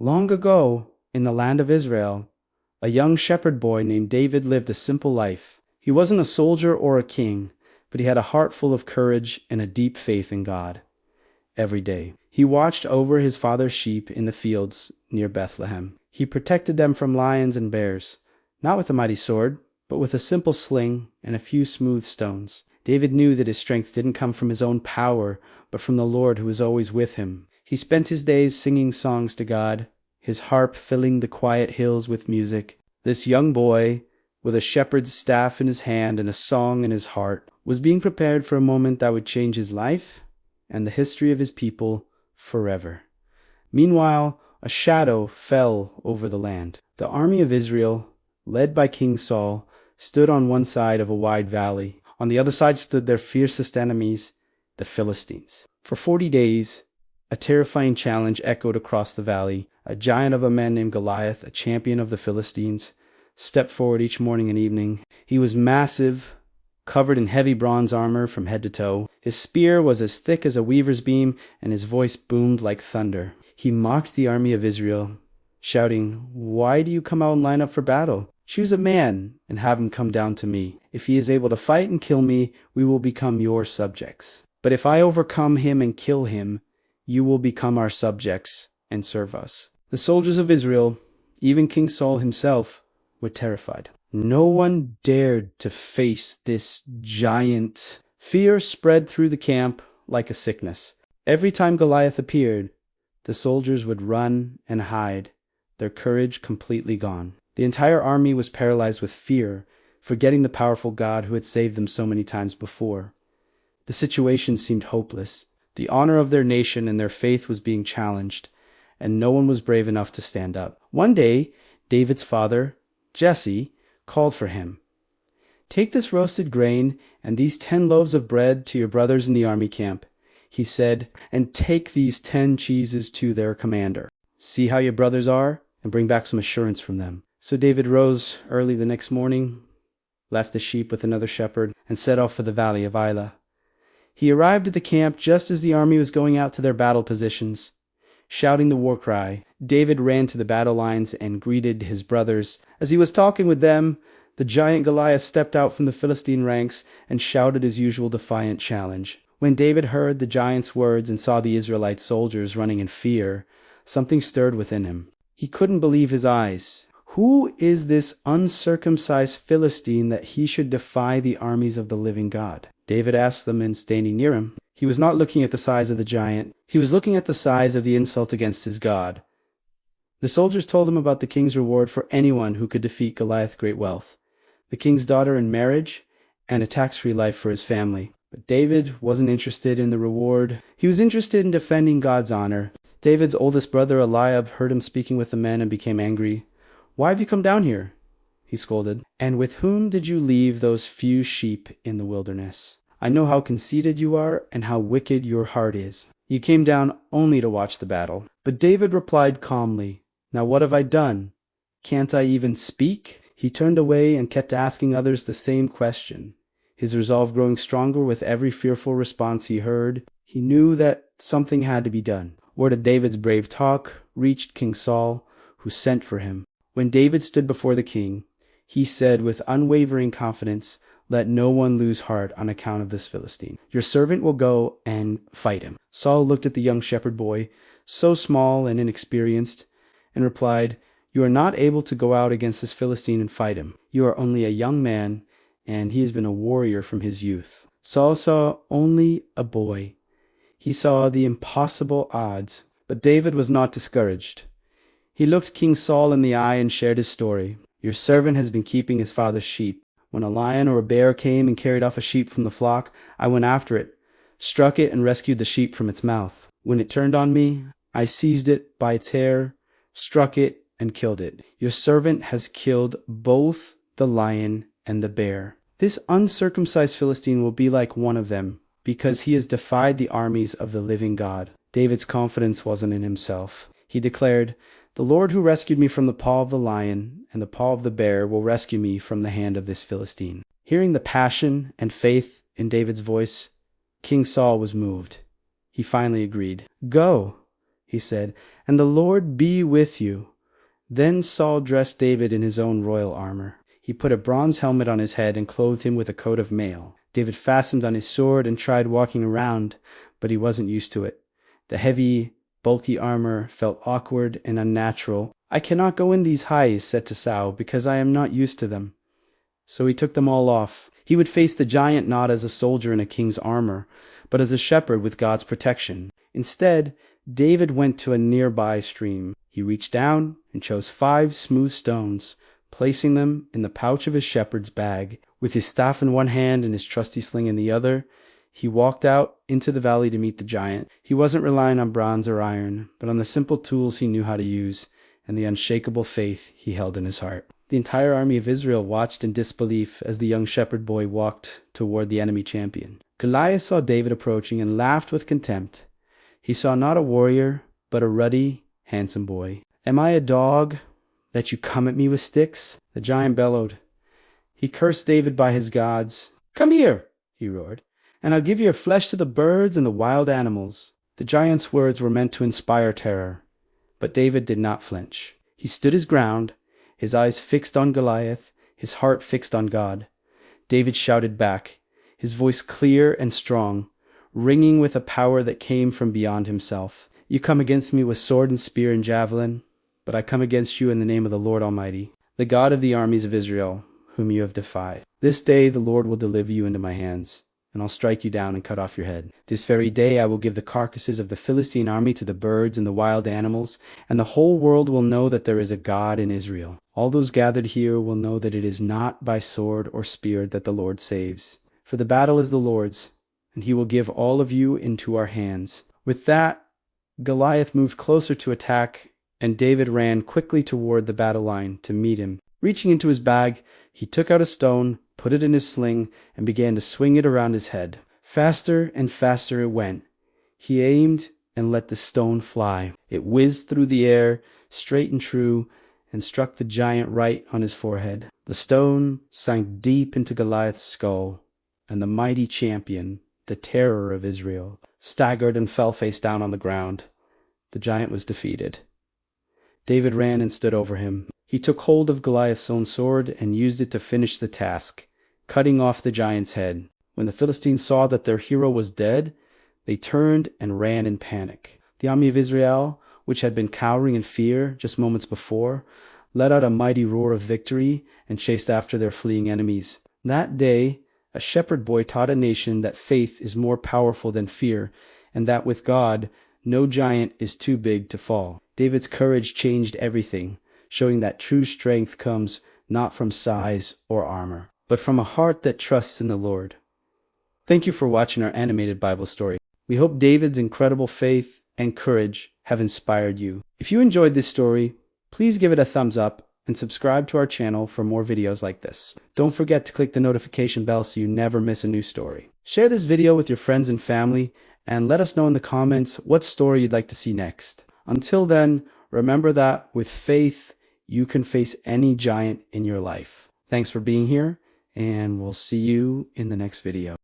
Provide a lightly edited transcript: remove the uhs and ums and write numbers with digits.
Long ago, in the land of Israel, a young shepherd boy named David lived a simple life. He wasn't a soldier or a king, but he had a heart full of courage and a deep faith in God. Every day, he watched over his father's sheep in the fields near Bethlehem. He protected them from lions and bears, not with a mighty sword, but with a simple sling and a few smooth stones. David knew that his strength didn't come from his own power, but from the Lord who was always with him. He spent his days singing songs to God, his harp filling the quiet hills with music. This young boy, with a shepherd's staff in his hand and a song in his heart, was being prepared for a moment that would change his life and the history of his people forever. Meanwhile, a shadow fell over the land. The army of Israel, led by King Saul, stood on one side of a wide valley. On the other side stood their fiercest enemies, the Philistines. For 40 days, a terrifying challenge echoed across the valley. A giant of a man named Goliath, a champion of the Philistines, stepped forward each morning and evening. He was massive, covered in heavy bronze armor from head to toe. His spear was as thick as a weaver's beam, and his voice boomed like thunder. He mocked the army of Israel, shouting, "Why do you come out and line up for battle? Choose a man and have him come down to me. If he is able to fight and kill me, we will become your subjects. But if I overcome him and kill him, you will become our subjects and serve us." The soldiers of Israel, even King Saul himself, were terrified. No one dared to face this giant. Fear spread through the camp like a sickness. Every time Goliath appeared, the soldiers would run and hide, their courage completely gone. The entire army was paralyzed with fear, forgetting the powerful God who had saved them so many times before. The situation seemed hopeless. The honor of their nation and their faith was being challenged, and no one was brave enough to stand up. One day, David's father, Jesse, called for him. "Take this roasted grain and these 10 loaves of bread to your brothers in the army camp," he said, "and take these 10 cheeses to their commander. See how your brothers are, and bring back some assurance from them." So David rose early the next morning, left the sheep with another shepherd, and set off for the valley of Elah. He arrived at the camp just as the army was going out to their battle positions. Shouting the war cry, David ran to the battle lines and greeted his brothers. As he was talking with them, the giant Goliath stepped out from the Philistine ranks and shouted his usual defiant challenge. When David heard the giant's words and saw the Israelite soldiers running in fear, something stirred within him. He couldn't believe his eyes. Who is this uncircumcised Philistine that he should defy the armies of the living God? David asked the men standing near him. He was not looking at the size of the giant. He was looking at the size of the insult against his God. The soldiers told him about the king's reward for anyone who could defeat Goliath's great wealth, the king's daughter in marriage, and a tax-free life for his family. But David wasn't interested in the reward. He was interested in defending God's honor. David's oldest brother Eliab heard him speaking with the men and became angry. "Why have you come down here?" he scolded. "And with whom did you leave those few sheep in the wilderness? I know how conceited you are and how wicked your heart is. You came down only to watch the battle." But David replied calmly, "Now what have I done? Can't I even speak?" He turned away and kept asking others the same question, his resolve growing stronger with every fearful response he heard. He knew that something had to be done. Word of David's brave talk reached King Saul, who sent for him. When David stood before the king, he said with unwavering confidence, "Let no one lose heart on account of this Philistine. Your servant will go and fight him." Saul looked at the young shepherd boy, so small and inexperienced, and replied, "You are not able to go out against this Philistine and fight him. You are only a young man, and he has been a warrior from his youth." Saul saw only a boy. He saw the impossible odds, but David was not discouraged. He looked King Saul in the eye and shared his story. "Your servant has been keeping his father's sheep. When a lion or a bear came and carried off a sheep from the flock, I went after it, struck it, and rescued the sheep from its mouth. When it turned on me, I seized it by its hair, struck it, and killed it. Your servant has killed both the lion and the bear. This uncircumcised Philistine will be like one of them, because he has defied the armies of the living God." David's confidence wasn't in himself. He declared, "The Lord who rescued me from the paw of the lion and the paw of the bear will rescue me from the hand of this Philistine." Hearing the passion and faith in David's voice, King Saul was moved. He finally agreed. "Go," he said, "and the Lord be with you." Then Saul dressed David in his own royal armor. He put a bronze helmet on his head and clothed him with a coat of mail. David fastened on his sword and tried walking around, but he wasn't used to it. The heavy, bulky armor felt awkward and unnatural. "I cannot go in these high," he said to Saul, "because I am not used to them." So he took them all off. He would face the giant not as a soldier in a king's armor, but as a shepherd with God's protection. Instead, David went to a nearby stream. He reached down and chose 5 smooth stones, placing them in the pouch of his shepherd's bag. With his staff in one hand and his trusty sling in the other, he walked out into the valley to meet the giant. He wasn't relying on bronze or iron, but on the simple tools he knew how to use and the unshakable faith he held in his heart. The entire army of Israel watched in disbelief as the young shepherd boy walked toward the enemy champion. Goliath saw David approaching and laughed with contempt. He saw not a warrior, but a ruddy, handsome boy. "Am I a dog that you come at me with sticks?" the giant bellowed. He cursed David by his gods. "Come here," he roared, "and I'll give your flesh to the birds and the wild animals." The giant's words were meant to inspire terror, but David did not flinch. He stood his ground, his eyes fixed on Goliath, his heart fixed on God. David shouted back, his voice clear and strong, ringing with a power that came from beyond himself. "You come against me with sword and spear and javelin, but I come against you in the name of the Lord Almighty, the God of the armies of Israel, whom you have defied. This day the Lord will deliver you into my hands, and I'll strike you down and cut off your head. This very day I will give the carcasses of the Philistine army to the birds and the wild animals, and the whole world will know that there is a God in Israel. All those gathered here will know that it is not by sword or spear that the Lord saves. For the battle is the Lord's, and he will give all of you into our hands." With that, Goliath moved closer to attack, and David ran quickly toward the battle line to meet him. Reaching into his bag, he took out a stone, put it in his sling, and began to swing it around his head. Faster and faster it went. He aimed and let the stone fly. It whizzed through the air, straight and true, and struck the giant right on his forehead. The stone sank deep into Goliath's skull, and the mighty champion, the terror of Israel, staggered and fell face down on the ground. The giant was defeated. David ran and stood over him. He took hold of Goliath's own sword and used it to finish the task, cutting off the giant's head. When the Philistines saw that their hero was dead, they turned and ran in panic. The army of Israel, which had been cowering in fear just moments before, let out a mighty roar of victory and chased after their fleeing enemies. That day, a shepherd boy taught a nation that faith is more powerful than fear, and that with God, no giant is too big to fall. David's courage changed everything, showing that true strength comes not from size or armor, but from a heart that trusts in the Lord. Thank you for watching our animated Bible story. We hope David's incredible faith and courage have inspired you. If you enjoyed this story, please give it a thumbs up and subscribe to our channel for more videos like this. Don't forget to click the notification bell so you never miss a new story. Share this video with your friends and family, and let us know in the comments what story you'd like to see next. Until then, remember that with faith, you can face any giant in your life. Thanks for being here, and we'll see you in the next video.